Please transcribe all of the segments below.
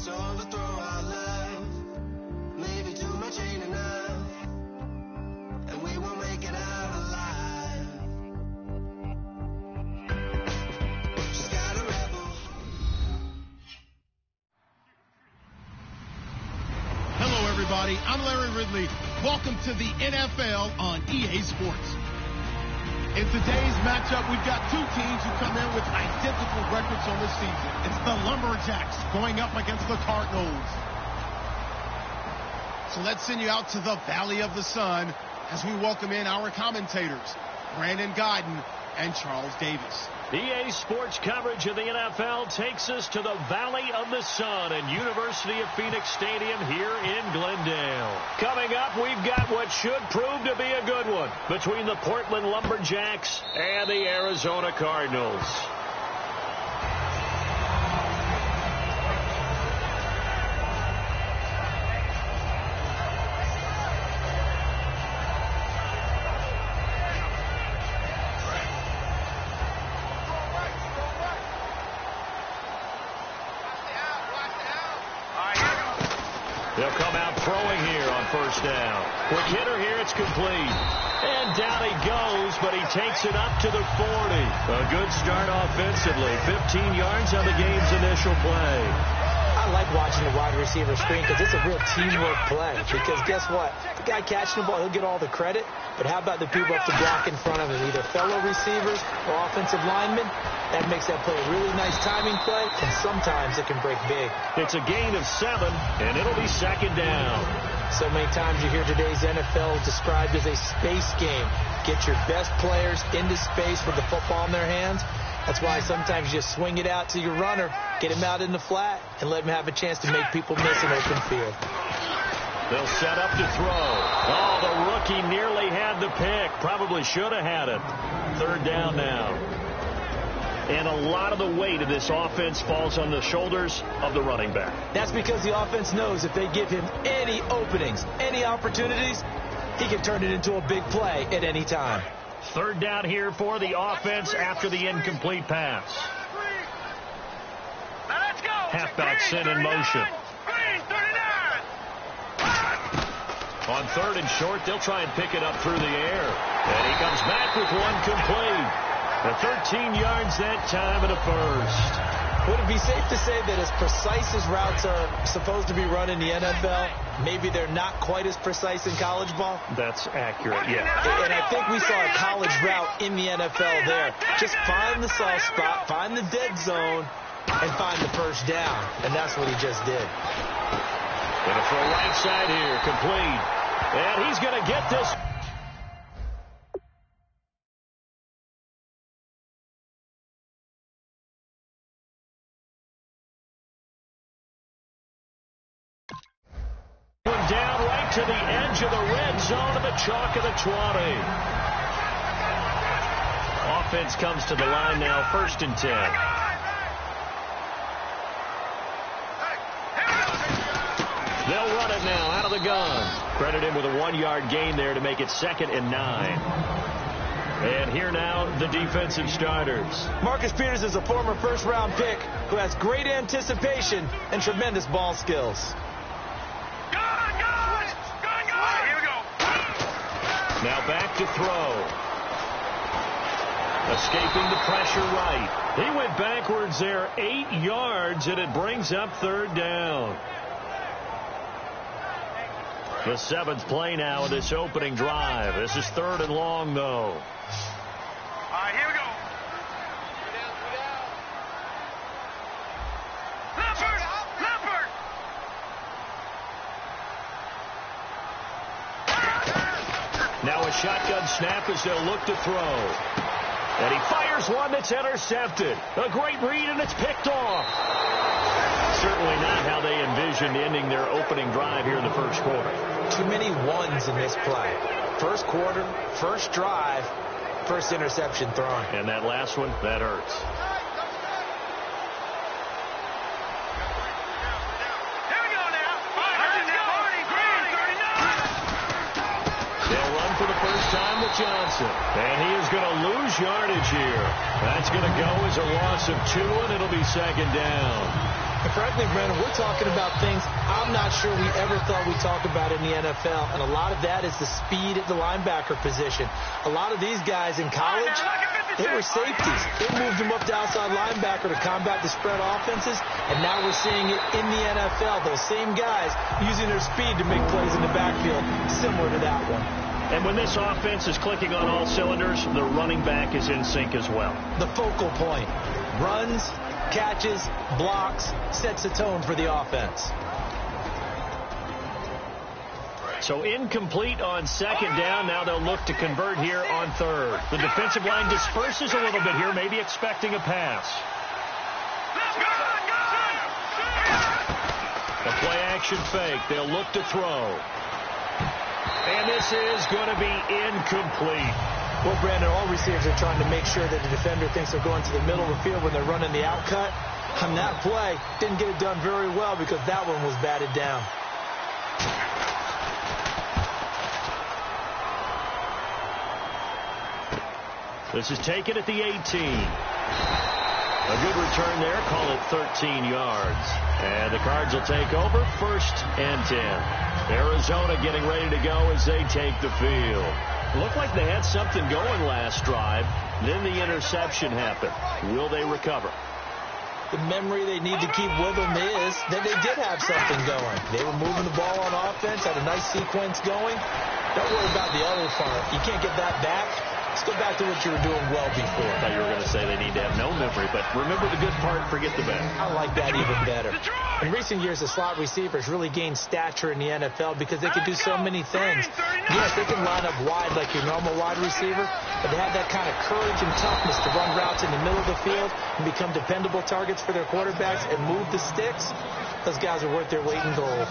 to overthrow our love. Maybe too much ain't enough, and we won't make it out alive. She's got a rebel. Hello, everybody. I'm Larry Ridley. Welcome to the NFL on EA Sports. In today's matchup, we've got two teams who come in with identical records on the season. It's the Lumberjacks going up against the Cardinals. So let's send you out to the Valley of the Sun as we welcome in our commentators, Brandon Guyton and Charles Davis. EA Sports coverage of the NFL takes us to the Valley of the Sun and University of Phoenix Stadium here in Glendale. Coming up, we've got what should prove to be a good one between the Portland Lumberjacks and the Arizona Cardinals. They'll come out throwing here on first down. Quick hitter here, it's complete. And down he goes, but he takes it up to the 40. A good start offensively. 15 yards on the game's initial play. I like watching the wide receiver screen because it's a real teamwork play. Because guess what? The guy catching the ball, he'll get all the credit. But how about the people up to block in front of him, either fellow receivers or offensive linemen? That makes that play a really nice timing play, and sometimes it can break big. It's a gain of 7, and it'll be second down. So many times you hear today's NFL described as a space game. Get your best players into space with the football in their hands. That's why sometimes you just swing it out to your runner, get him out in the flat, and let him have a chance to make people miss an open field. They'll set up to throw. Oh, the rookie nearly had the pick. Probably should have had it. Third down now. And a lot of the weight of this offense falls on the shoulders of the running back. That's because the offense knows if they give him any openings, any opportunities, he can turn it into a big play at any time. Third down here for the offense after the incomplete pass. Halfback sent in motion. On third and short, they'll try and pick it up through the air. And he comes back with one complete. The 13 yards that time and a first. Would it be safe to say that as precise as routes are supposed to be run in the NFL, maybe they're not quite as precise in college ball? That's accurate, yeah. And I think we saw a college route in the NFL there. Just find the soft spot, find the dead zone, and find the first down. And that's what he just did. Gonna throw right side here, complete. And he's going to get this. Down right to the edge of the red zone of the chalk of the 20. Offense comes to the line now, 1st and 10. They'll run it now out of the gun. Credit him with a 1-yard gain there to make it 2nd and 9. And here now, the defensive starters. Marcus Peters is a former first-round pick who has great anticipation and tremendous ball skills. Now back to throw. Escaping the pressure right. He went backwards there 8 yards, and it brings up 3rd down. The 7th play now of this opening drive. This is 3rd and long, though. All right, here we go. Leopard! Now a shotgun snap as they'll look to throw. And he fires one that's intercepted. A great read, and it's picked off. Certainly not how they envisioned ending their opening drive here in the first quarter. Too many ones in this play. First quarter, first drive, first interception thrown. And that last one, that hurts. Here we go now. They'll run for the first time with Johnson. And he is going to lose yardage here. That's going to go as a loss of 2, and it'll be 2nd down. And frankly, Brandon, we're talking about things I'm not sure we ever thought we'd talk about in the NFL. And a lot of that is the speed at the linebacker position. A lot of these guys in college, they were safeties. They moved them up to outside linebacker to combat the spread offenses. And now we're seeing it in the NFL. Those same guys using their speed to make plays in the backfield, similar to that one. And when this offense is clicking on all cylinders, the running back is in sync as well. The focal point. Runs, catches, blocks, sets the tone for the offense. So incomplete on second down. Now they'll look to convert here on third. The defensive line disperses a little bit here, maybe expecting a pass. The play action fake. They'll look to throw. And this is going to be incomplete. Well, Brandon, all receivers are trying to make sure that the defender thinks they're going to the middle of the field when they're running the outcut. On that play, didn't get it done very well because that one was batted down. This is taken at the 18. A good return there. Call it 13 yards. And the Cards will take over 1st and 10. Arizona getting ready to go as they take the field. Looked like they had something going last drive. Then the interception happened. Will they recover? The memory they need to keep with them is that they did have something going. They were moving the ball on offense, had a nice sequence going. Don't worry about the other part. You can't get that back. Let's go back to what you were doing well before. I thought you were going to say they need to have no memory, but remember the good part, forget the bad. I like that even better. In recent years, the slot receivers really gained stature in the NFL because they could do so many things. Yes, they can line up wide like your normal wide receiver, but they have that kind of courage and toughness to run routes in the middle of the field and become dependable targets for their quarterbacks and move the sticks. Those guys are worth their weight in gold.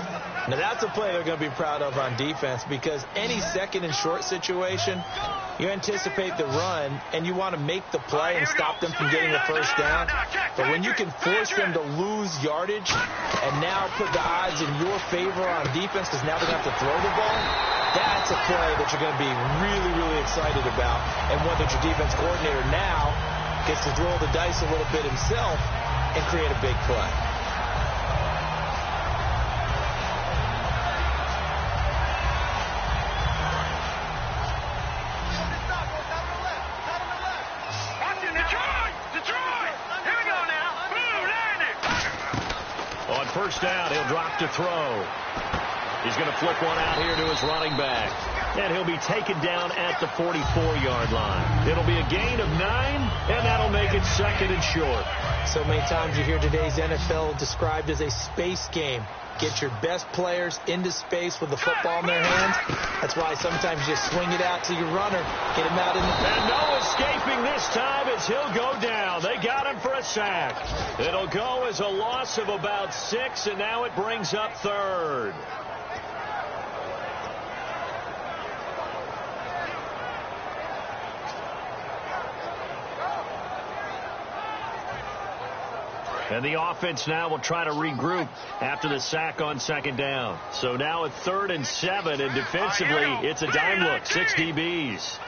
Now, that's a play they're going to be proud of on defense because any second and short situation, you anticipate the run, and you want to make the play and stop them from getting a first down. But when you can force them to lose yardage and now put the odds in your favor on defense because now they're going to have to throw the ball, that's a play that you're going to be really, really excited about. And one that your defense coordinator now gets to roll the dice a little bit himself and create a big play. First down, he'll drop to throw. He's going to flip one out here to his running back. And he'll be taken down at the 44-yard line. It'll be a gain of 9, and that'll make it 2nd and short. So many times you hear today's NFL described as a space game. Get your best players into space with the football in their hands. That's why sometimes you swing it out to your runner. Get him out in the... And no escaping this time as he'll go down. They got him for a sack. It'll go as a loss of about 6, and now it brings up 3rd. And the offense now will try to regroup after the sack on 2nd down. So now at 3rd and 7, and defensively, it's a dime look, 6 DBs.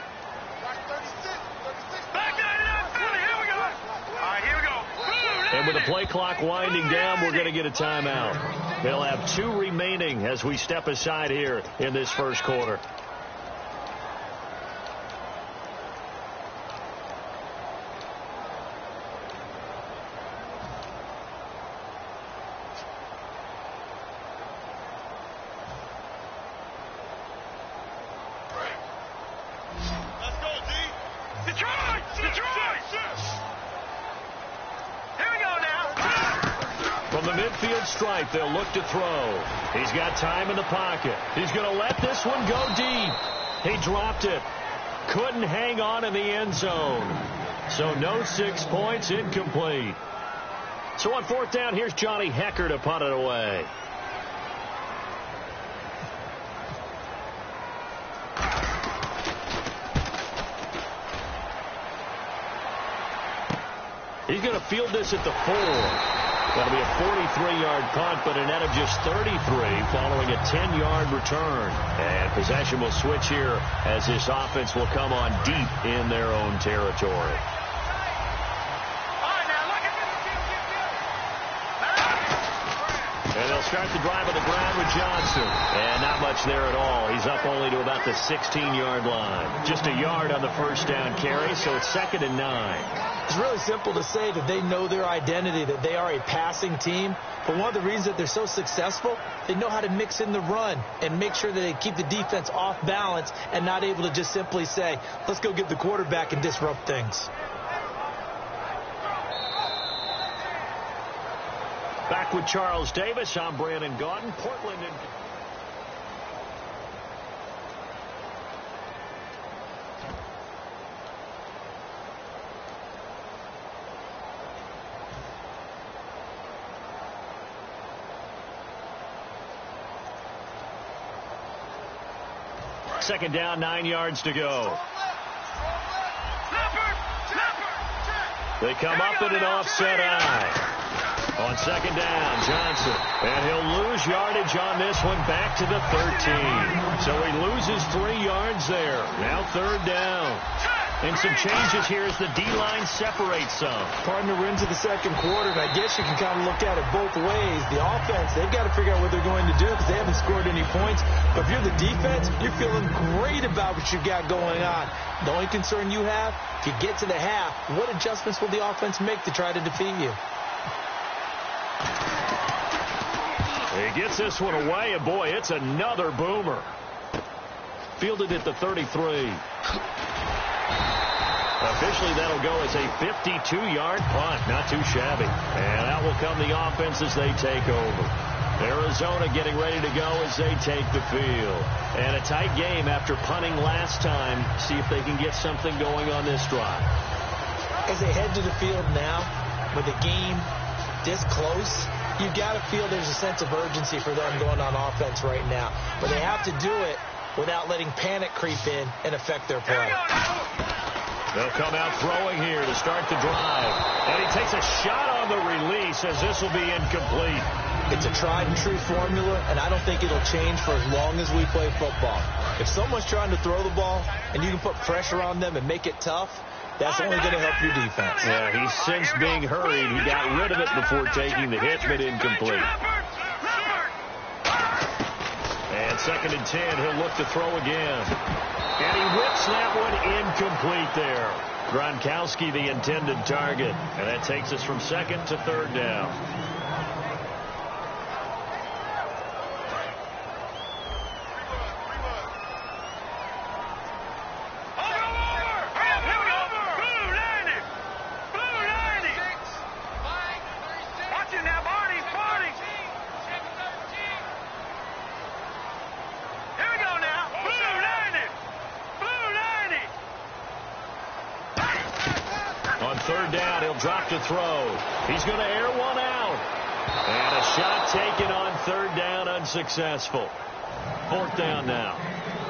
And with the play clock winding down, we're going to get a timeout. They'll have 2 remaining as we step aside here in this first quarter. Stripe, they'll look to throw. He's got time in the pocket. He's going to let this one go deep. He dropped it. Couldn't hang on in the end zone. So no 6 points, incomplete. So on 4th down, here's Johnny Hecker to punt it away. He's going to field this at the 4. That'll be a 43-yard punt, but a net of just 33 following a 10-yard return. And possession will switch here as this offense will come on deep in their own territory. start the drive on the ground with Johnson. And not much there at all. He's up only to about the 16-yard line. Just a yard on the first down carry, so it's 2nd and 9. It's really simple to say that they know their identity, that they are a passing team. But one of the reasons that they're so successful, they know how to mix in the run and make sure that they keep the defense off balance and not able to just simply say, let's go get the quarterback and disrupt things. Back with Charles Davis, I'm Brandon Gaudin. Portland and... Second down, 9 yards to go. They come up in an offset eye. On second down, Johnson. And he'll lose yardage on this one back to the 13. So he loses 3 yards there. Now 3rd down. And some changes here as the D-line separates some. Partner, we're into the second quarter, and I guess you can kind of look at it both ways. The offense, they've got to figure out what they're going to do because they haven't scored any points. But if you're the defense, you're feeling great about what you've got going on. The only concern you have, if you get to the half, what adjustments will the offense make to try to defeat you? He gets this one away, and boy, it's another boomer. Fielded at the 33. Officially, that'll go as a 52-yard punt. Not too shabby. And out will come the offense as they take over. Arizona getting ready to go as they take the field. And a tight game after punting last time. See if they can get something going on this drive. As they head to the field now, with the game this close, you've got to feel there's a sense of urgency for them going on offense right now. But they have to do it without letting panic creep in and affect their play. They'll come out throwing here to start the drive. And he takes a shot on the release as this will be incomplete. It's a tried-and-true formula, and I don't think it'll change for as long as we play football. If someone's trying to throw the ball and you can put pressure on them and make it tough, that's only going to help your defense. Yeah, he's since being hurried. He got rid of it before taking the hit, but incomplete. And 2nd and 10, he'll look to throw again. And he whips that one incomplete there. Gronkowski, the intended target. And that takes us from 2nd to 3rd down. Drop to throw. He's going to air one out. And a shot taken on 3rd down, unsuccessful. 4th down now.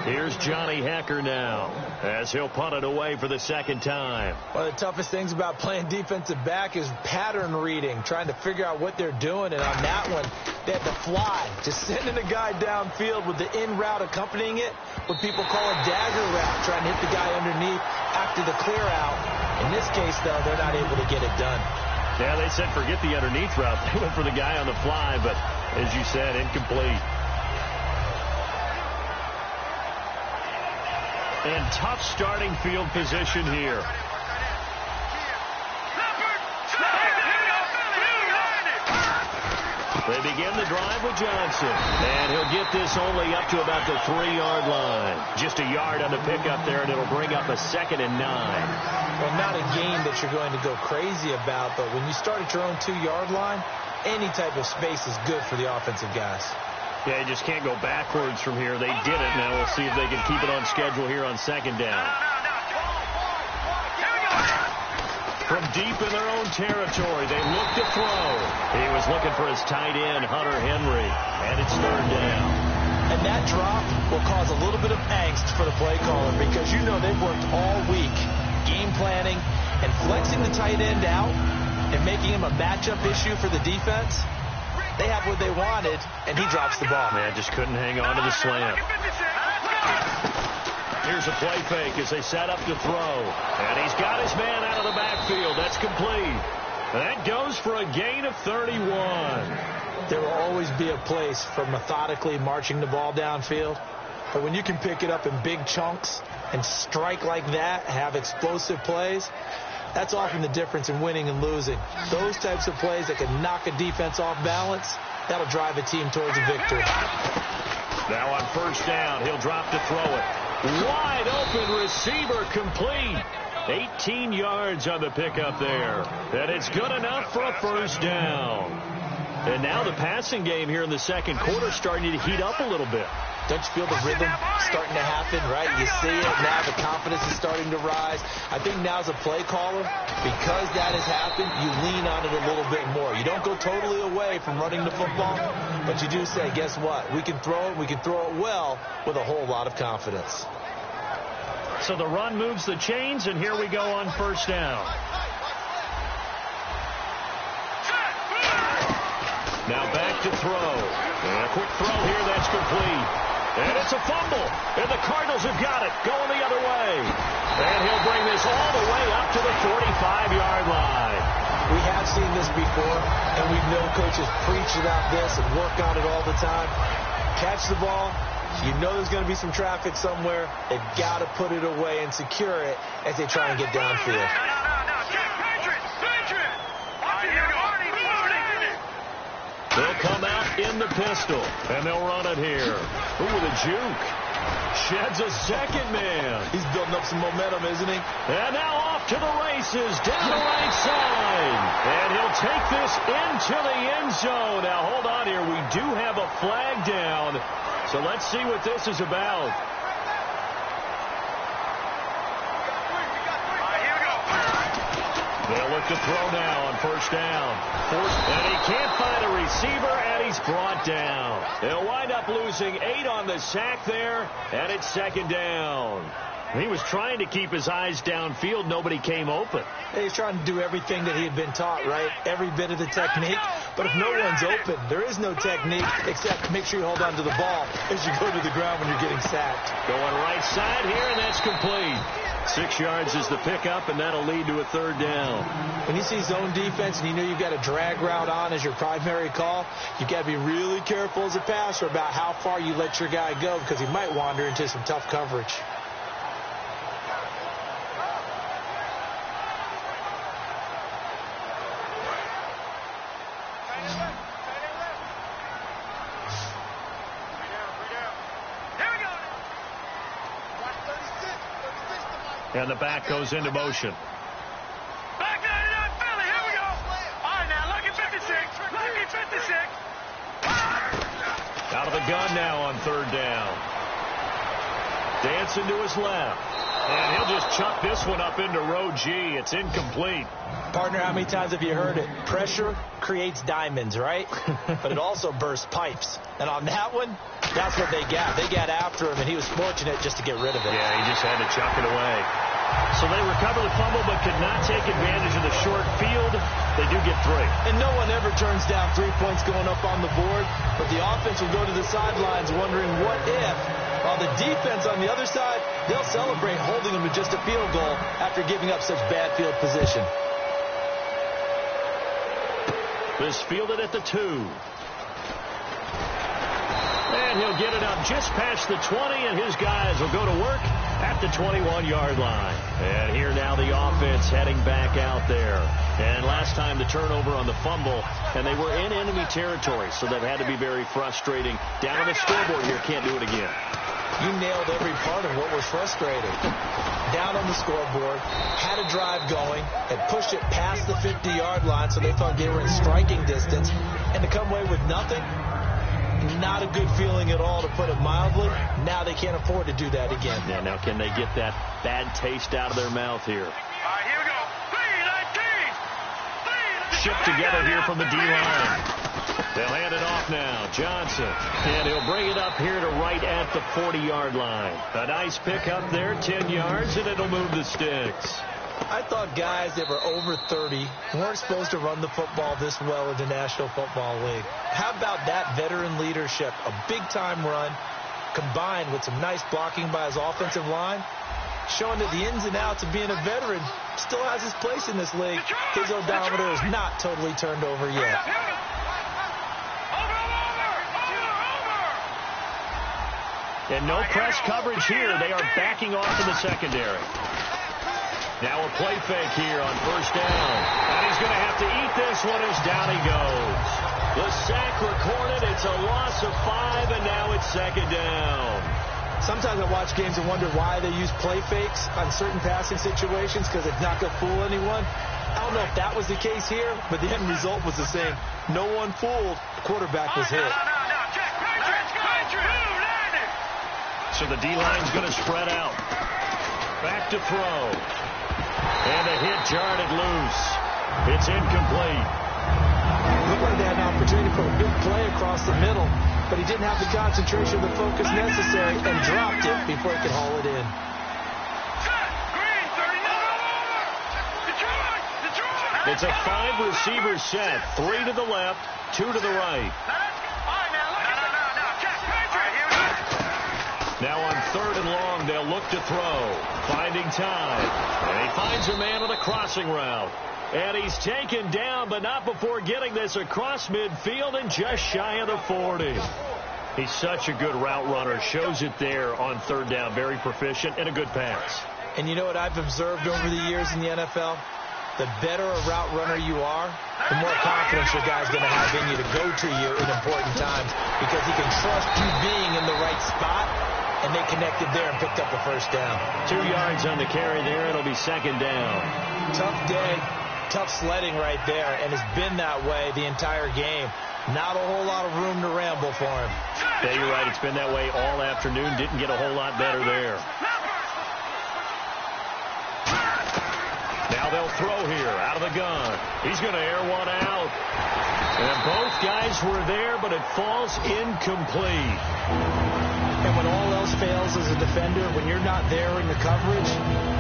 Here's Johnny Hecker now as he'll punt it away for the 2nd time. One of the toughest things about playing defensive back is pattern reading, trying to figure out what they're doing. And on that one, they had to fly, just sending a guy downfield with the in route accompanying it, what people call a dagger route, trying to hit the guy underneath after the clear out. In this case, though, they're not able to get it done. Yeah, they said forget the underneath route. They went for the guy on the fly, but as you said, incomplete. And tough starting field position here. They begin the drive with Johnson. And he'll get this only up to about the 3-yard line. Just a yard on the pickup there, and it'll bring up a 2nd and 9. Well, not a game that you're going to go crazy about, but when you start at your own 2-yard line, any type of space is good for the offensive guys. Yeah, you just can't go backwards from here. They did it. Now we'll see if they can keep it on schedule here on 2nd down. From deep in their own territory, they look to throw. He was looking for his tight end, Hunter Henry, and it's 3rd down. And that drop will cause a little bit of angst for the play caller because you know they've worked all week game planning and flexing the tight end out and making him a matchup issue for the defense. They have what they wanted, and he drops the ball. Man, just couldn't hang on to the slant. Here's a play fake as they set up to throw. And he's got his man out of the backfield. That's complete. That goes for a gain of 31. There will always be a place for methodically marching the ball downfield. But when you can pick it up in big chunks and strike like that, have explosive plays, that's often the difference in winning and losing. Those types of plays that can knock a defense off balance, that'll drive a team towards a victory. Now on first down, he'll drop to throw it. Wide open receiver complete. 18 yards on the pickup there. And it's good enough for a first down. And now the passing game here in the second quarter starting to heat up a little bit. Don't you feel the rhythm starting to happen, right? You see it now. The confidence is starting to rise. I think now as a play caller, because that has happened, you lean on it a little bit more. You don't go totally away from running the football, but you do say, guess what? We can throw it. We can throw it well with a whole lot of confidence. So the run moves the chains, and here we go on first down. Now back to throw. And a quick throw here that's complete. And it's a fumble. And the Cardinals have got it. Going the other way. And he'll bring this all the way up to the 45-yard line. We have seen this before, and we know coaches preach about this and work on it all the time. Catch the ball. You know there's going to be some traffic somewhere. They've got to put it away and secure it as they try and get downfield. They'll come out in the pistol, and they'll run it here. Ooh, with a juke. Sheds a second man. He's building up some momentum, isn't he? And now off to the races down the right side. And he'll take this into the end zone. Now, hold on here. We do have a flag down. So let's see what this is about. They'll look to throw now on first down. And he can't find a receiver, and he's brought down. They'll wind up losing 8 on the sack there, and it's second down. He was trying to keep his eyes downfield. Nobody came open. He's trying to do everything that he had been taught, right? Every bit of the technique. But if no one's open, there is no technique except make sure you hold on to the ball as you go to the ground when you're getting sacked. Going right side here, and that's complete. 6 yards is the pickup, and that'll lead to a third down. When you see zone defense and you know you've got a drag route on as your primary call, you've got to be really careful as a passer about how far you let your guy go because he might wander into some tough coverage. And the back goes into motion. Back 99 Philly, here we go. All right, now, look at 56. Look at 56. Out of the gun now on third down. Dancing to his left. And he'll just chuck this one up into row G. It's incomplete. Partner, how many times have you heard it? Pressure creates diamonds, right? But it also bursts pipes. And on that one, that's what they got. They got after him, and he was fortunate just to get rid of it. Yeah, he just had to chuck it away. So they recover the fumble but could not take advantage of the short field. They do get 3. And no one ever turns down 3 points going up on the board. But the offense will go to the sidelines wondering what if. While the defense on the other side, they'll celebrate holding them to just a field goal after giving up such bad field position. This fielded at the 2. And he'll get it up just past the 20, and his guys will go to work at the 21-yard line. And here now the offense heading back out there. And last time the turnover on the fumble, and they were in enemy territory, so that had to be very frustrating. Down on the scoreboard here, can't do it again. You nailed every part of what was frustrating. Down on the scoreboard, had a drive going, and pushed it past the 50-yard line so they thought they were in striking distance. And to come away with nothing, not a good feeling at all, to put it mildly. Now they can't afford to do that again. Yeah, now can they get that bad taste out of their mouth here? All right, here we go. 3-19. Shipped together here from the D-line. They'll hand it off now. Johnson. And he'll bring it up here to right at the 40-yard line. A nice pick up there, 10 yards, and it'll move the sticks. I thought guys that were over 30 weren't supposed to run the football this well in the National Football League. How about that veteran leadership? A big-time run combined with some nice blocking by his offensive line. showing that the ins and outs of being a veteran still has his place in this league. His odometer is not totally turned over yet. And no press coverage here. They are backing off in the secondary. Now a play fake here on first down. And he's going to have to eat this one as down he goes. The sack recorded. It's a loss of 5, and now it's second down. Sometimes I watch games and wonder why they use play fakes on certain passing situations, because it's not going to fool anyone. I don't know if that was the case here, but the end result was the same. No one fooled. The quarterback was hit. So the D-line's going to spread out. Back to throw. And a hit jarred it loose. It's incomplete. Looked like they had an opportunity for a big play across the middle, but he didn't have the concentration or the focus necessary and dropped it before he could haul it in. It's a 5-receiver set. 3 to the left, 2 to the right. Now on 3rd and long, they'll look to throw. Finding time. And he finds a man on a crossing route. And he's taken down, but not before getting this across midfield and just shy of the 40. He's such a good route runner. Shows it there on 3rd down. Very proficient and a good pass. And you know what I've observed over the years in the NFL? The better a route runner you are, the more confidence your guy's going to have in you to go to you in important times, because he can trust you being in the right spot, and they connected there and picked up a first down. 2 yards on the carry there. It'll be second down. Tough day, tough sledding right there, and it's been that way the entire game. Not a whole lot of room to ramble for him. Yeah, you're right. It's been that way all afternoon. Didn't get a whole lot better there. Now they'll throw here out of the gun. He's going to air one out. And both guys were there, but it falls incomplete. And when all else fails as a defender, when you're not there in the coverage,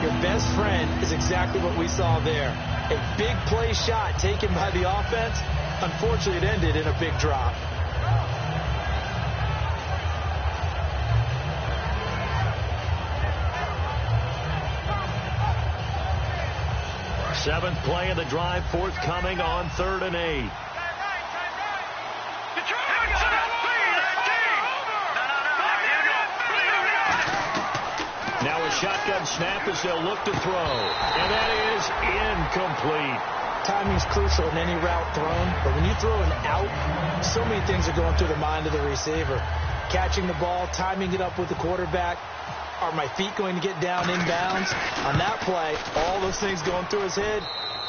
your best friend is exactly what we saw there. A big play shot taken by the offense. Unfortunately, it ended in a big drop. Seventh play of the drive, forthcoming on 3rd and 8. Now a shotgun snap as they'll look to throw. And that is incomplete. Timing's crucial in any route thrown, but when you throw an out, so many things are going through the mind of the receiver. Catching the ball, timing it up with the quarterback. Are my feet going to get down inbounds? On that play, all those things going through his head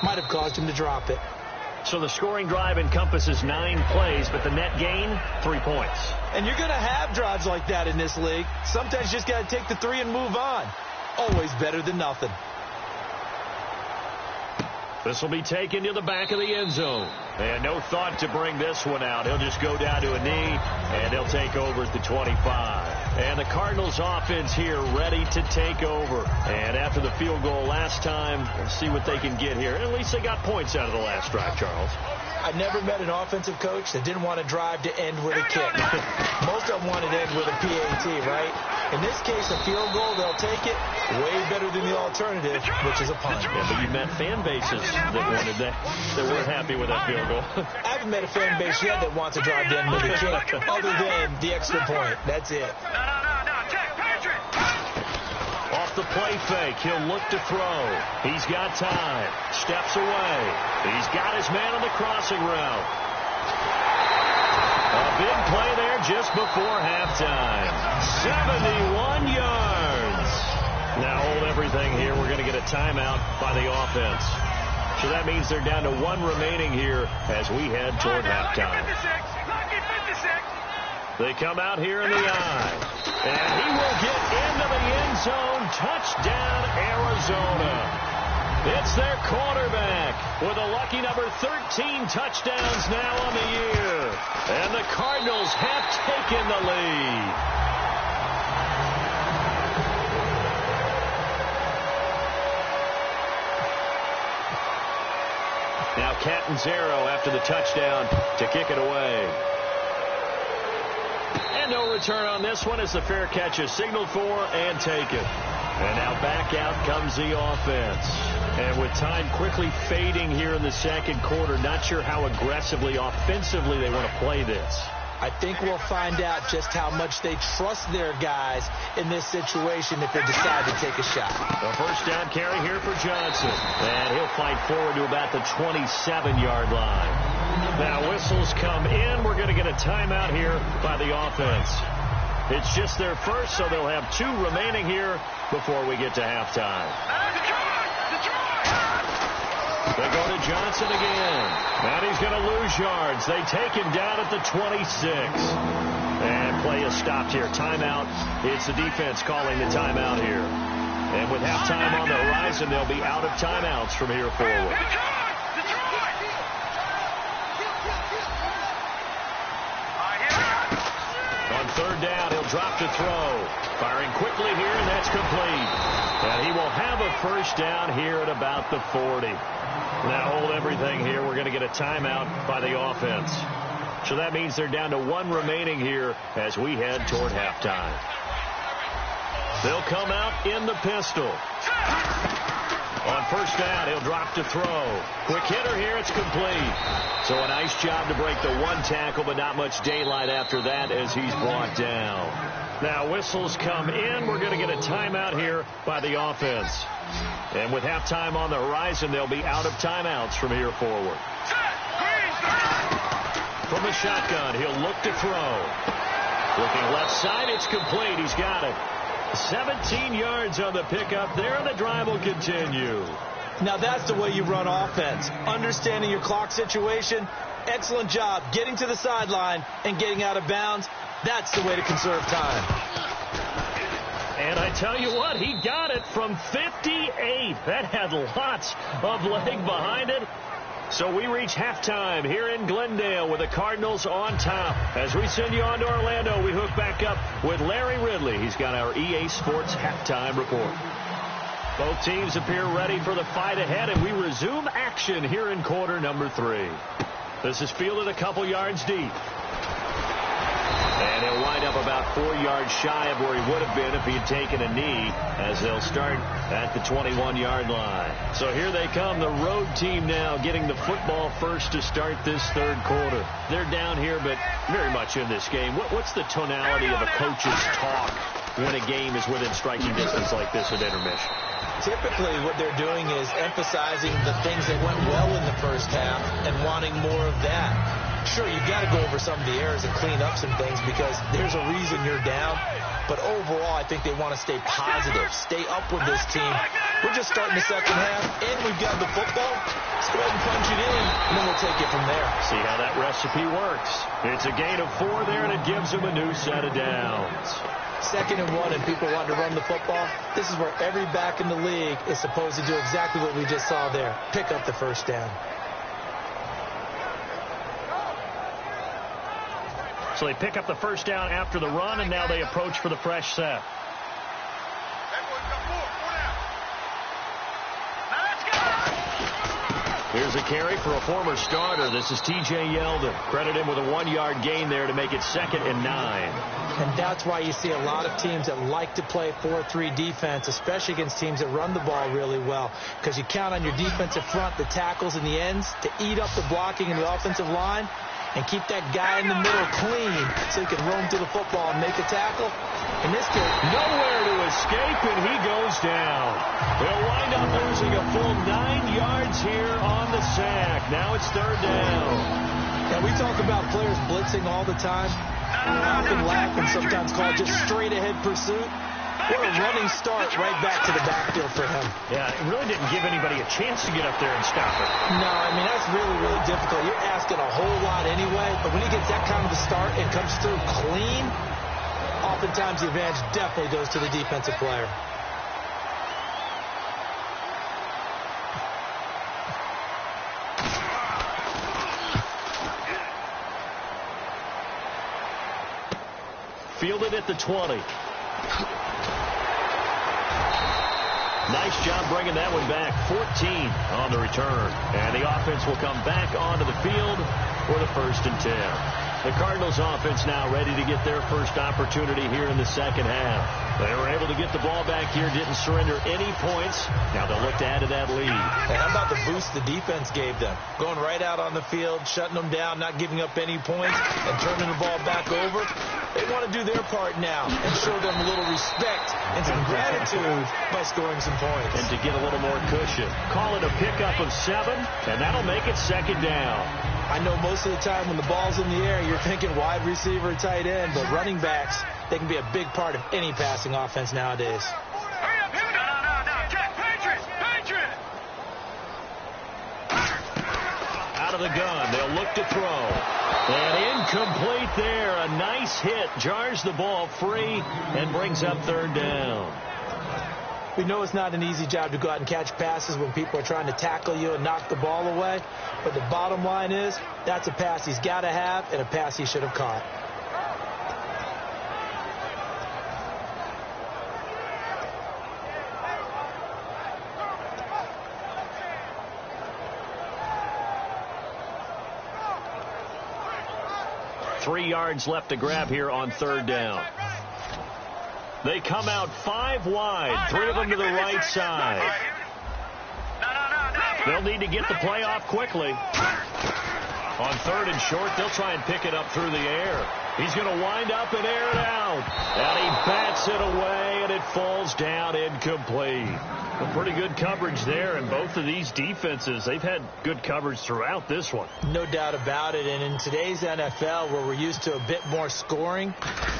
might have caused him to drop it. So the scoring drive encompasses 9 plays, but the net gain, 3 points. And you're going to have drives like that in this league. Sometimes you just got to take the 3 and move on. Always better than nothing. This will be taken to the back of the end zone. And no thought to bring this one out. He'll just go down to a knee, and he'll take over at the 25. And the Cardinals offense here ready to take over. And after the field goal last time, we'll see what they can get here. At least they got points out of the last drive, Charles. I've never met an offensive coach that didn't want to drive to end with a kick. Most of them wanted to end with a PAT, right? In this case, a field goal, they'll take it. Way better than the alternative, which is a punt. Yeah, but you met fan bases that wanted that weren't happy with that field goal. I haven't met a fan base yet that wants to drive to end with a kick, other than the extra point. That's it. Off the play fake, he'll look to throw. He's got time. Steps away. He's got his man on the crossing route. A big play there just before halftime. 71 yards. Now hold everything here. We're going to get a timeout by the offense. So that means they're down to 1 remaining here as we head toward halftime. They come out here in the eye. And he will get into the end zone. Touchdown, Arizona. It's their quarterback with a lucky number 13 touchdowns now on the year. And the Cardinals have taken the lead. Now Catanzaro after the touchdown to kick it away. And no return on this one as the fair catch is signaled for and taken. And now back out comes the offense. And with time quickly fading here in the second quarter, not sure how aggressively, offensively they want to play this. I think we'll find out just how much they trust their guys in this situation if they decide to take a shot. A first down carry here for Johnson. And he'll fight forward to about the 27-yard line. Now whistles come in. We're going to get a timeout here by the offense. It's just their first, so they'll have 2 remaining here before we get to halftime. They go to Johnson again. And he's going to lose yards. They take him down at the 26. And play is stopped here. Timeout. It's the defense calling the timeout here. And with halftime on the horizon, they'll be out of timeouts from here forward. On third down, he'll drop to throw. Firing quickly here, and that's complete. And he will have a first down here at about the 40. Now hold everything here. We're going to get a timeout by the offense. So that means they're down to 1 remaining here as we head toward halftime. They'll come out in the pistol. On first down, he'll drop to throw. Quick hitter here, it's complete. So a nice job to break the 1 tackle, but not much daylight after that as he's brought down. Now whistles come in. We're going to get a timeout here by the offense. And with halftime on the horizon, they'll be out of timeouts from here forward. From the shotgun, he'll look to throw. Looking left side, it's complete. He's got it. 17 yards on the pickup there, and the drive will continue. Now that's the way you run offense. Understanding your clock situation. Excellent job getting to the sideline and getting out of bounds. That's the way to conserve time. And I tell you what, he got it from 58. That had lots of leg behind it. So we reach halftime here in Glendale with the Cardinals on top. As we send you on to Orlando, we hook back up with Larry Ridley. He's got our EA Sports halftime report. Both teams appear ready for the fight ahead, and we resume action here in quarter number 3. This is fielded a couple yards deep. And he'll wind up about 4 yards shy of where he would have been if he had taken a knee, as they'll start at the 21-yard line. So here they come, the road team now getting the football first to start this third quarter. They're down here, but very much in this game. What's the tonality of a coach's talk when a game is within striking distance like this at intermission? Typically what they're doing is emphasizing the things that went well in the first half and wanting more of that. Sure, you've got to go over some of the errors and clean up some things because there's a reason you're down. But overall, I think they want to stay positive, stay up with this team. We're just starting the second half, and we've got the football. Let's go ahead and punch it in, and then we'll take it from there. See how that recipe works. It's a gain of 4 there, and it gives them a new set of downs. 2nd and 1, and people want to run the football. This is where every back in the league is supposed to do exactly what we just saw there. Pick up the first down. So they pick up the first down after the run, and now they approach for the fresh set. Here's a carry for a former starter. This is T.J. Yeldon. Credit him with a 1-yard gain there to make it 2nd and 9. And that's why you see a lot of teams that like to play 4-3 defense, especially against teams that run the ball really well, because you count on your defensive front, the tackles and the ends, to eat up the blocking in the offensive line and keep that guy in the middle clean so he can roam through the football and make a tackle. In this case, nowhere to escape, and he goes down. They'll wind up losing a full 9 yards here on the sack. Now it's 3rd down. And we talk about players blitzing all the time. We often laugh and sometimes call it just straight-ahead pursuit. What a running start right back to the backfield for him. Yeah, it really didn't give anybody a chance to get up there and stop it. No, I mean, that's really, really difficult. You're asking a whole lot anyway, but when he gets that kind of a start and comes through clean, oftentimes the advantage definitely goes to the defensive player. Fielded at the 20. Nice job bringing that one back. 14 on the return. And the offense will come back onto the field for the 1st and 10. The Cardinals offense now ready to get their first opportunity here in the second half. They were able to get the ball back here, didn't surrender any points. Now they'll look to add to that lead. And how about the boost the defense gave them? Going right out on the field, shutting them down, not giving up any points, and turning the ball back over. They want to do their part now and show them a little respect and some gratitude by scoring some points. And to get a little more cushion. Call it a pickup of 7, and that'll make it second down. I know most of the time when the ball's in the air, you're thinking wide receiver, tight end, but running backs, they can be a big part of any passing offense nowadays. Hurry up, here we go. No. Check. Patriot. Out of the gun, they'll look to throw. And incomplete there. A nice hit. Jars the ball free and brings up third down. We know it's not an easy job to go out and catch passes when people are trying to tackle you and knock the ball away. But the bottom line is, that's a pass he's got to have and a pass he should have caught. Three yards left to grab here on third down. They come out 5 wide, 3 of them to the right side. They'll need to get the play off quickly. On third and short, they'll try and pick it up through the air. He's going to wind up and air it out. And he bats it away, and it falls down incomplete. A pretty good coverage there, and both of these defenses, they've had good coverage throughout this one. No doubt about it, and in today's NFL, where we're used to a bit more scoring,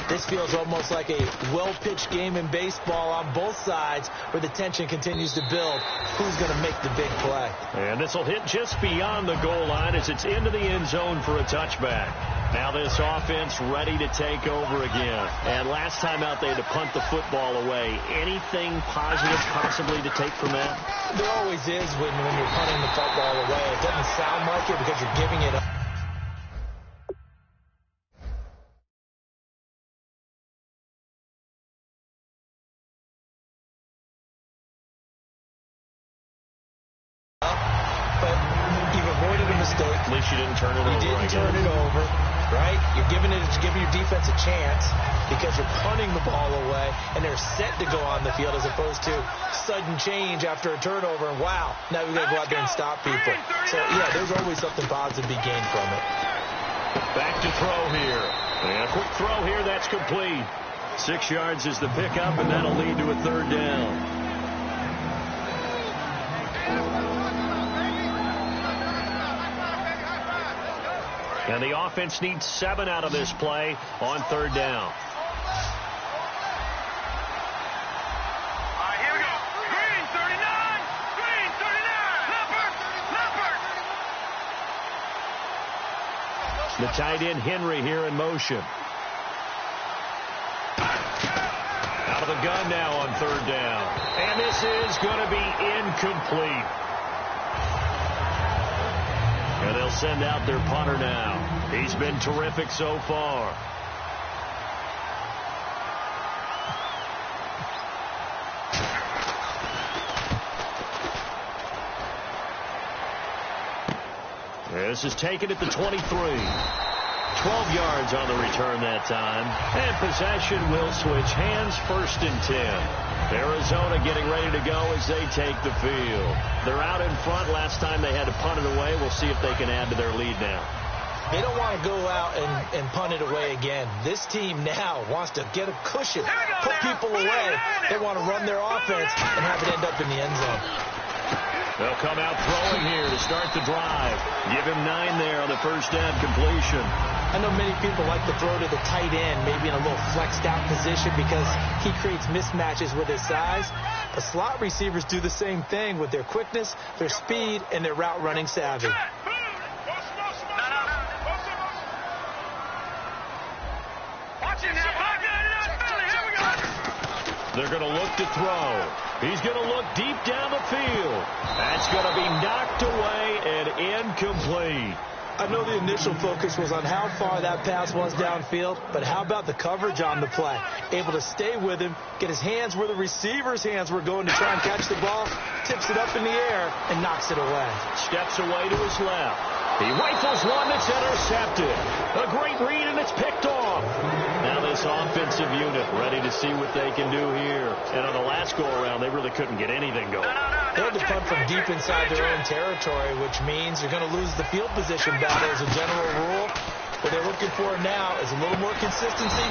this feels almost like a well-pitched game in baseball on both sides, where the tension continues to build. Who's going to make the big play? And this will hit just beyond the goal line as it's into the end zone for a touchback. Now this offense ready to take over again. And last time out they had to punt the football away. Anything positive possibly to take from that? There always is when you're punting the football away. It doesn't sound like it because you're giving it up. But you've avoided a mistake. At least you didn't turn it over. You didn't turn it over. Right? You're giving your defense a chance because you're punting the ball away, and they're set to go on the field as opposed to sudden change after a turnover, and wow, now we've got to go out there and stop people. So, yeah, there's always something positive to be gained from it. Back to throw here. And a quick throw here, that's complete. 6 yards is the pickup, and that'll lead to a third down. And the offense needs 7 out of this play on third down. All right, here we go. Green 39. Leopard. The tight end Henry here in motion. Out of the gun now on third down. And this is going to be incomplete. And they'll send out their punter now. He's been terrific so far. This is taken at the 23. 12 yards on the return that time. And possession will switch hands, 1st and 10. Arizona getting ready to go as they take the field. They're out in front. Last time they had to punt it away. We'll see if they can add to their lead now. They don't want to go out and punt it away again. This team now wants to get a cushion, put people away. They want to run their offense and have it end up in the end zone. They'll come out throwing here to start the drive. Give him 9 there on the first down completion. I know many people like to throw to the tight end, maybe in a little flexed out position because he creates mismatches with his size. But slot receivers do the same thing with their quickness, their speed, and their route running savvy. They're going to look to throw. He's going to look deep down the field. That's going to be knocked away and incomplete. I know the initial focus was on how far that pass was downfield, but how about the coverage on the play? Able to stay with him, get his hands where the receiver's hands were going to try and catch the ball, tips it up in the air, and knocks it away. Steps away to his left. He rifles one that's intercepted. A great read, and it's picked off. Now this offensive unit ready to see what they can do here. And on the last go-around, they really couldn't get anything going. They had to punt from deep inside their own territory, which means you're going to lose the field position battle as a general rule. What they're looking for now is a little more consistency,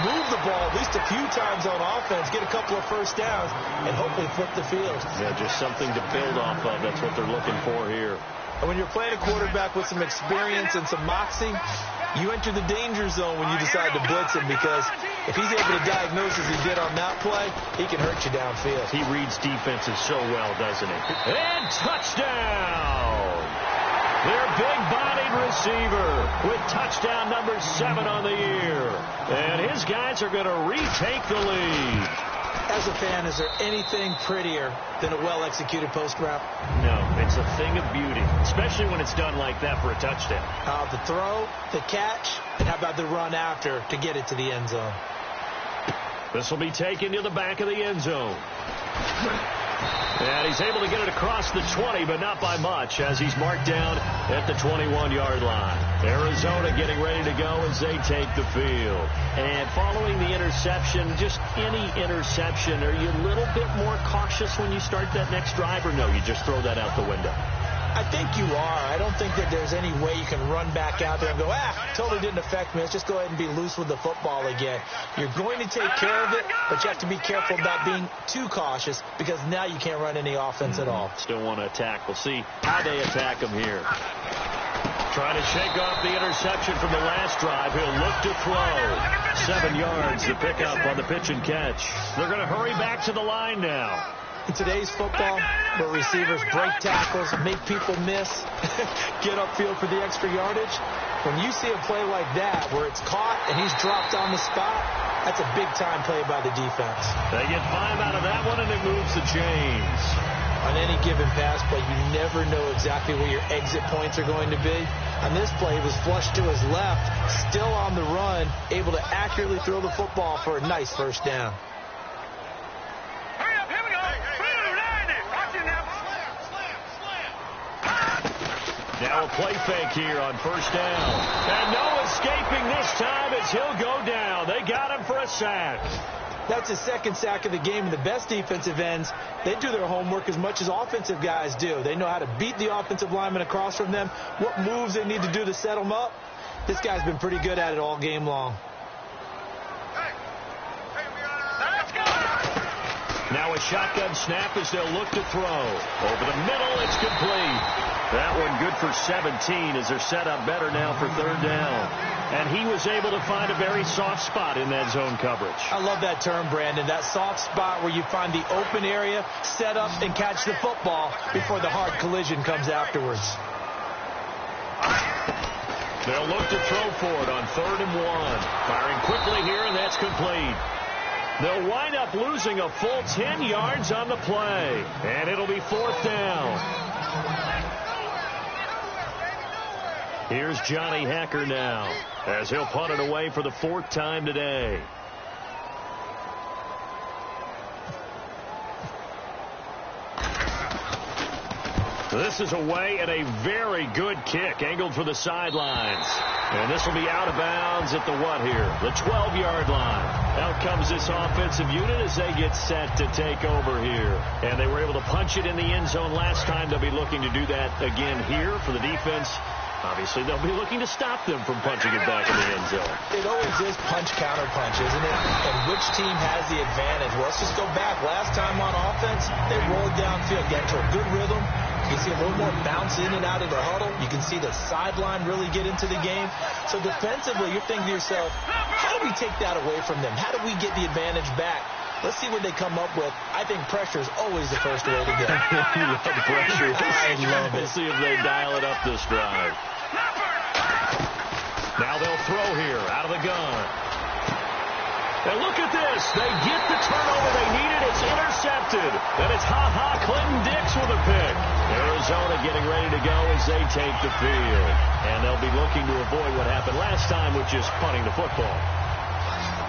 move the ball at least a few times on offense, get a couple of first downs, and hopefully flip the field. Yeah, just something to build off of. That's what they're looking for here. And when you're playing a quarterback with some experience and some moxie, you enter the danger zone when you decide to blitz him, because if he's able to diagnose as he did on that play, he can hurt you downfield. He reads defenses so well, doesn't he? And touchdown! Their big-bodied receiver with touchdown number 7 on the year. And his guys are going to retake the lead. As a fan, is there anything prettier than a well-executed post route? No, it's a thing of beauty, especially when it's done like that for a touchdown. The throw, the catch, and how about the run after to get it to the end zone? This will be taken to the back of the end zone. And he's able to get it across the 20, but not by much, as he's marked down at the 21-yard line. Arizona getting ready to go as they take the field. And following the interception, just any interception, are you a little bit more cautious when you start that next drive, or no, you just throw that out the window? I think you are. I don't think that there's any way you can run back out there and go, totally didn't affect me. Let's just go ahead and be loose with the football again. You're going to take care of it, but you have to be careful about being too cautious, because now you can't run any offense at all. Still want to attack. We'll see how they attack him here. Trying to shake off the interception from the last drive. He'll look to throw. 7 yards to pick up on the pitch and catch. They're going to hurry back to the line now. In today's football, where receivers break tackles, make people miss, get upfield for the extra yardage, when you see a play like that where it's caught and he's dropped on the spot, that's a big-time play by the defense. They get 5 out of that one, and it moves the chains. On any given pass play, you never know exactly where your exit points are going to be. On this play, he was flushed to his left, still on the run, able to accurately throw the football for a nice first down. Now a play fake here on first down. And no escaping this time as he'll go down. They got him for a sack. That's his second sack of the game, and the best defensive ends, they do their homework as much as offensive guys do. They know how to beat the offensive lineman across from them, what moves they need to do to set them up. This guy's been pretty good at it all game long. Now a shotgun snap as they'll look to throw. Over the middle, it's complete. That one good for 17 as they're set up better now for third down. And he was able to find a very soft spot in that zone coverage. I love that term, Brandon. That soft spot where you find the open area, set up, and catch the football before the hard collision comes afterwards. They'll look to throw for it on 3rd and 1. Firing quickly here, and that's complete. They'll wind up losing a full 10 yards on the play. And it'll be 4th down. Here's Johnny Hacker now, as he'll punt it away for the 4th time today. This is away, and a very good kick angled for the sidelines. And this will be out of bounds at the what here? The 12-yard line. Out comes this offensive unit as they get set to take over here. And they were able to punch it in the end zone last time. They'll be looking to do that again here for the defense. Obviously, they'll be looking to stop them from punching it back in the end zone. It always is punch-counter-punch, isn't it? And which team has the advantage? Well, let's just go back. Last time on offense, they rolled downfield, get to a good rhythm. You can see a little more bounce in and out of the huddle. You can see the sideline really get into the game. So defensively, you're thinking to yourself, how do we take that away from them? How do we get the advantage back? Let's see what they come up with. I think pressure is always the first way to go. You love pressure. I love it. We'll see if they dial it up this drive. Now they'll throw here out of the gun. And look at this. They get the turnover they needed. It's intercepted. And it's Clinton Dix with a pick. Arizona getting ready to go as they take the field. And they'll be looking to avoid what happened last time, which is punting the football.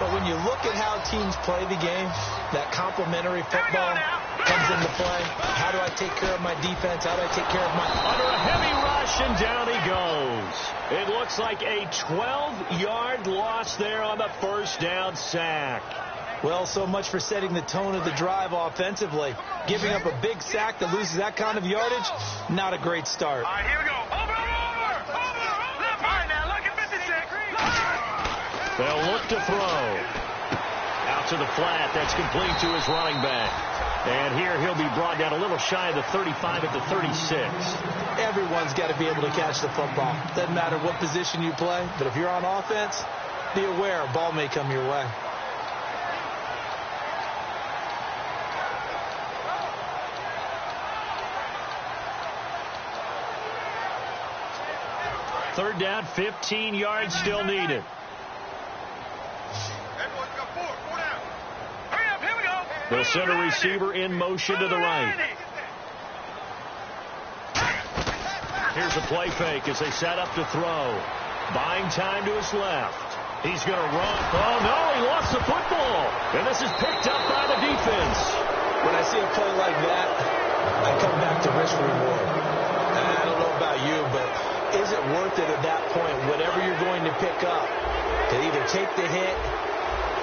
But when you look at how teams play the game, that complementary football comes into play. How do I take care of my defense? How do I take care of my... Under a heavy rush, and down he goes. It looks like a 12-yard loss there on the first down sack. Well, so much for setting the tone of the drive offensively. Giving up a big sack that loses that kind of yardage, not a great start. All right, here we go. Over. Left. All right, now, look at 56. They'll look to throw. Out to the flat. That's complete to his running back. And here he'll be brought down a little shy of the 35 at the 36. Everyone's got to be able to catch the football. Doesn't matter what position you play, but if you're on offense, be aware a ball may come your way. Third down, 15 yards still needed. Everyone's got four down. Hurry up, here we go. They'll send a receiver in motion to the right. Here's a play fake as they set up to throw. Buying time to his left. He's going to run. Oh, no, he lost the football. And this is picked up by the defense. When I see a play like that, I come back to risk reward. I don't know about you, but is it worth it at that point, whatever you're going to pick up, to either take the hit,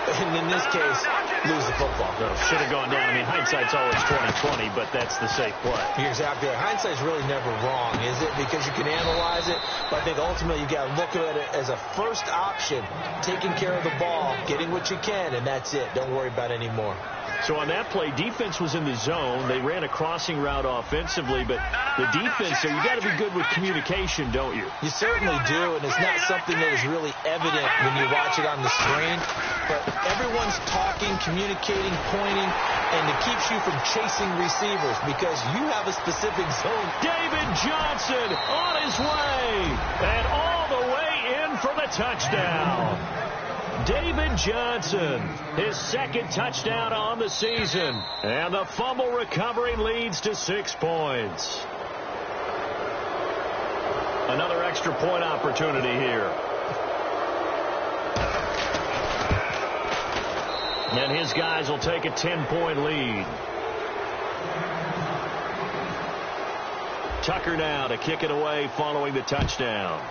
and in this case, lose the football? Should have gone down. I mean, hindsight's always 20/20, but that's the safe play. You're exactly right. Hindsight's really never wrong, is it? Because you can analyze it, but I think ultimately you got to look at it as a first option, taking care of the ball, getting what you can, and that's it. Don't worry about any more. So on that play, defense was in the zone. They ran a crossing route offensively, but the defense, so you got to be good with communication, don't you? You certainly do, and it's not something that is really evident when you watch it on the screen. But everyone's talking, communicating, pointing, and it keeps you from chasing receivers because you have a specific zone. David Johnson on his way, and all the way in for the touchdown. David Johnson, his second touchdown on the season. And the fumble recovery leads to 6 points. Another extra point opportunity here. And his guys will take a 10-point lead. Tucker now to kick it away following the touchdown.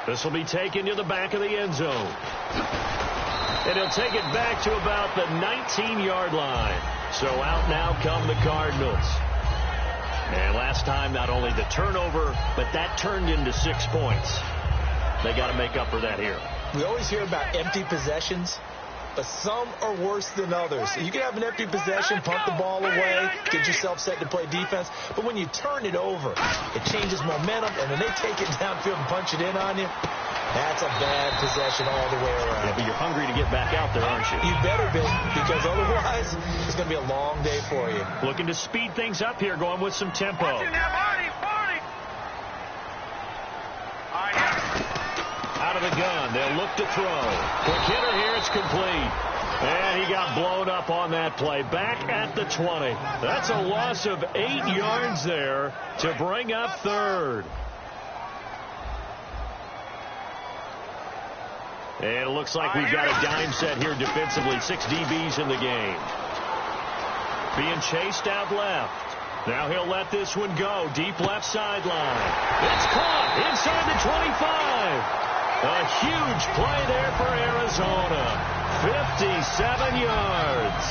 This will be taken to the back of the end zone. And he'll take it back to about the 19-yard line. So out now come the Cardinals. And last time, not only the turnover, but that turned into 6 points. They got to make up for that here. We always hear about empty possessions, but some are worse than others. You can have an empty possession, punt the ball away, get yourself set to play defense, but when you turn it over, it changes momentum, and when they take it downfield and punch it in on you, that's a bad possession all the way around. Yeah, but you're hungry to get back out there, aren't you? You better be, because otherwise, it's going to be a long day for you. Looking to speed things up here, going with some tempo. Out of the gun, they'll look to throw. Quick hitter here, it's complete. And he got blown up on that play. Back at the 20. That's a loss of 8 yards there to bring up third. And it looks like we've got a dime set here defensively. 6 DBs in the game. Being chased out left. Now he'll let this one go. Deep left sideline. It's caught inside the 25. A huge play there for Arizona. 57 yards.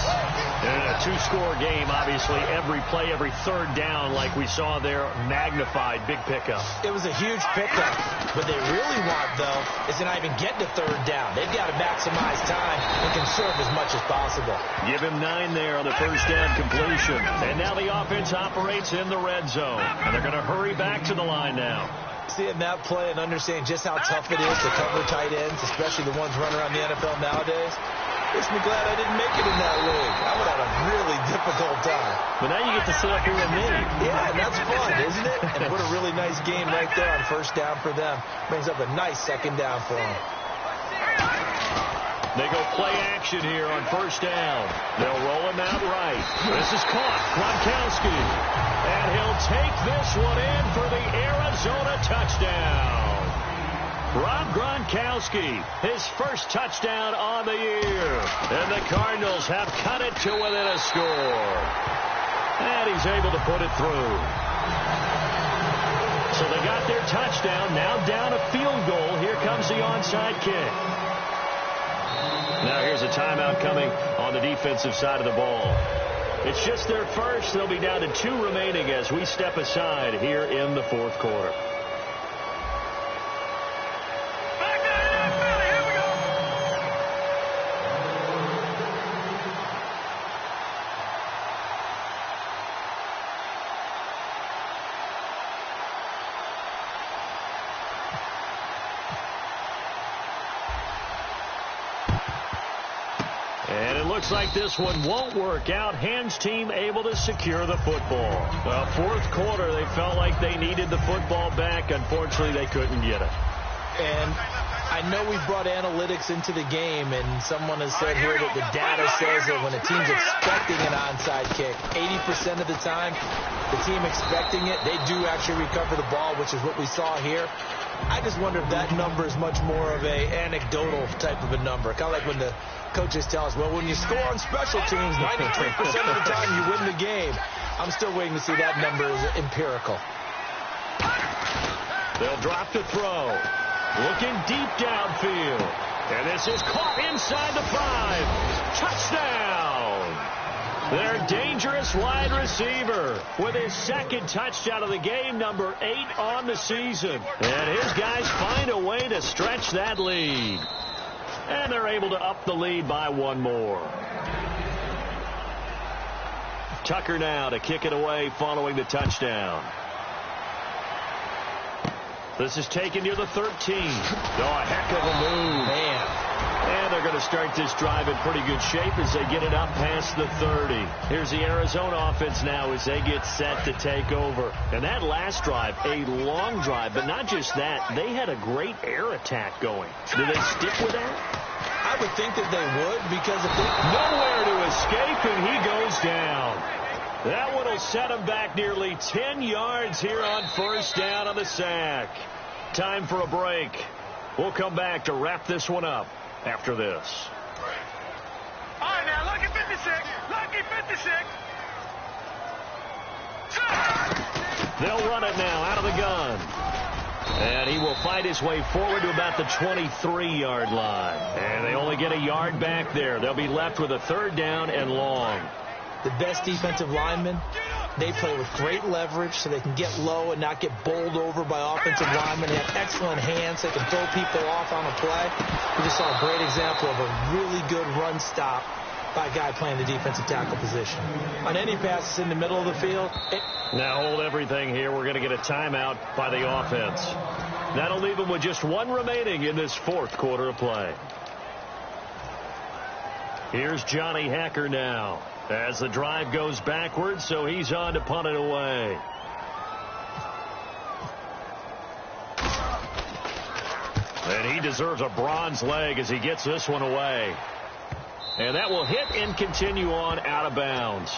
And a two-score game, obviously. Every play, every third down, like we saw there, magnified. Big pickup. It was a huge pickup. What they really want, though, is to not even get to third down. They've got to maximize time and conserve as much as possible. Give him 9 there on the first down completion. And now the offense operates in the red zone. And they're going to hurry back to the line now. Seeing that play and understanding just how tough it is to cover tight ends, especially the ones running around the NFL nowadays, makes me glad I didn't make it in that league. I would have a really difficult time. But now you get to sit up here with me. Yeah, and that's fun, isn't it? And what a really nice game right there on first down for them. Brings up a nice second down for them. They go play action here on first down. They'll roll him out right. This is caught. Gronkowski. And he'll take this one in for the Arizona touchdown. Rob Gronkowski, his first touchdown on the year. And the Cardinals have cut it to within a score. And he's able to put it through. So they got their touchdown, now down a field goal. Here comes the onside kick. Now here's a timeout coming on the defensive side of the ball. It's just their first. They'll be down to 2 remaining as we step aside here in the fourth quarter. And it looks like this one won't work out. Hans team able to secure the football. Well, fourth quarter, they felt like they needed the football back. Unfortunately, they couldn't get it. And I know we brought analytics into the game, and someone has said here that the data says that when a team's expecting an onside kick, 80% of the time, the team expecting it, they do actually recover the ball, which is what we saw here. I just wonder if that number is much more of a anecdotal type of a number. Kind of like when the coaches tell us, well, when you score on special teams, 93% of the time you win the game. I'm still waiting to see that number is empirical. They'll drop to throw. Looking deep downfield. And this is caught inside the 5. Touchdown! Their dangerous wide receiver with his second touchdown of the game, number 8 on the season. And his guys find a way to stretch that lead. And they're able to up the lead by 1 more. Tucker now to kick it away following the touchdown. This is taken near the 13. Oh, a heck of a move. Man. And they're going to start this drive in pretty good shape as they get it up past the 30. Here's the Arizona offense now as they get set to take over. And that last drive, a long drive, but not just that. They had a great air attack going. Do they stick with that? I would think that they would, because if they... Nowhere to escape, and he goes down. That one will set him back nearly 10 yards here on first down on the sack. Time for a break. We'll come back to wrap this one up after this. All right, now, lucky 56. Lucky 56. They'll run it now out of the gun. And he will fight his way forward to about the 23-yard line. And they only get a yard back there. They'll be left with a 3rd down and long. The best defensive linemen, they play with great leverage so they can get low and not get bowled over by offensive linemen. They have excellent hands. They can throw people off on a play. We just saw a great example of a really good run stop by a guy playing the defensive tackle position. On any passes in the middle of the field. Now hold everything here. We're going to get a timeout by the offense. That'll leave them with just 1 remaining in this fourth quarter of play. Here's Johnny Hacker now as the drive goes backwards, so he's on to punt it away. And he deserves a bronze leg as he gets this one away. And that will hit and continue on out of bounds.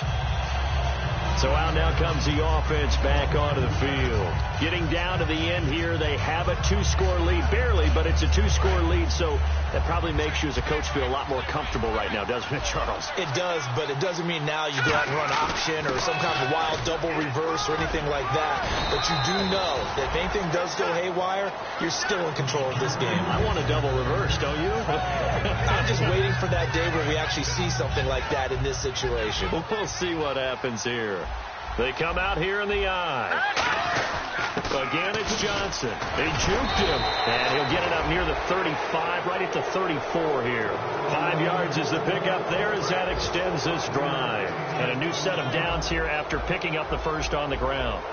So out now comes the offense back onto the field. Getting down to the end here, they have a 2-score lead. Barely, but it's a 2-score lead, so that probably makes you as a coach feel a lot more comfortable right now, doesn't it, Charles? It does, but it doesn't mean now you go out and run option or some kind of wild double reverse or anything like that. But you do know that if anything does go haywire, you're still in control of this game. I want a double reverse, don't you? I'm just waiting for that day where we actually see something like that in this situation. We'll see what happens here. They come out here in the eye. Again, it's Johnson. They juked him, and he'll get it up near the 35, right at the 34 here. 5 yards is the pickup there as that extends this drive. And a new set of downs here after picking up the first on the ground.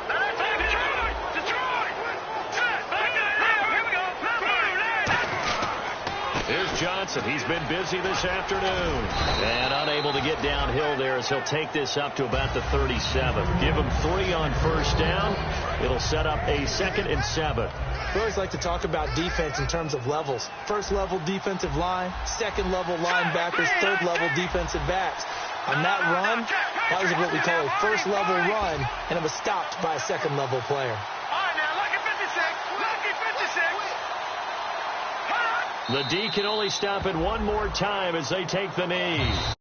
Here's Johnson. He's been busy this afternoon. And unable to get downhill there as he'll take this up to about the 37. Give him 3 on first down. It'll set up a 2nd and 7. We always like to talk about defense in terms of levels. First level defensive line, second level linebackers, third level defensive backs. On that run, that was what we call a first level run, and it was stopped by a second level player. All right, now, lucky 56. Lucky 56. The D can only stop it one more time as they take the knee.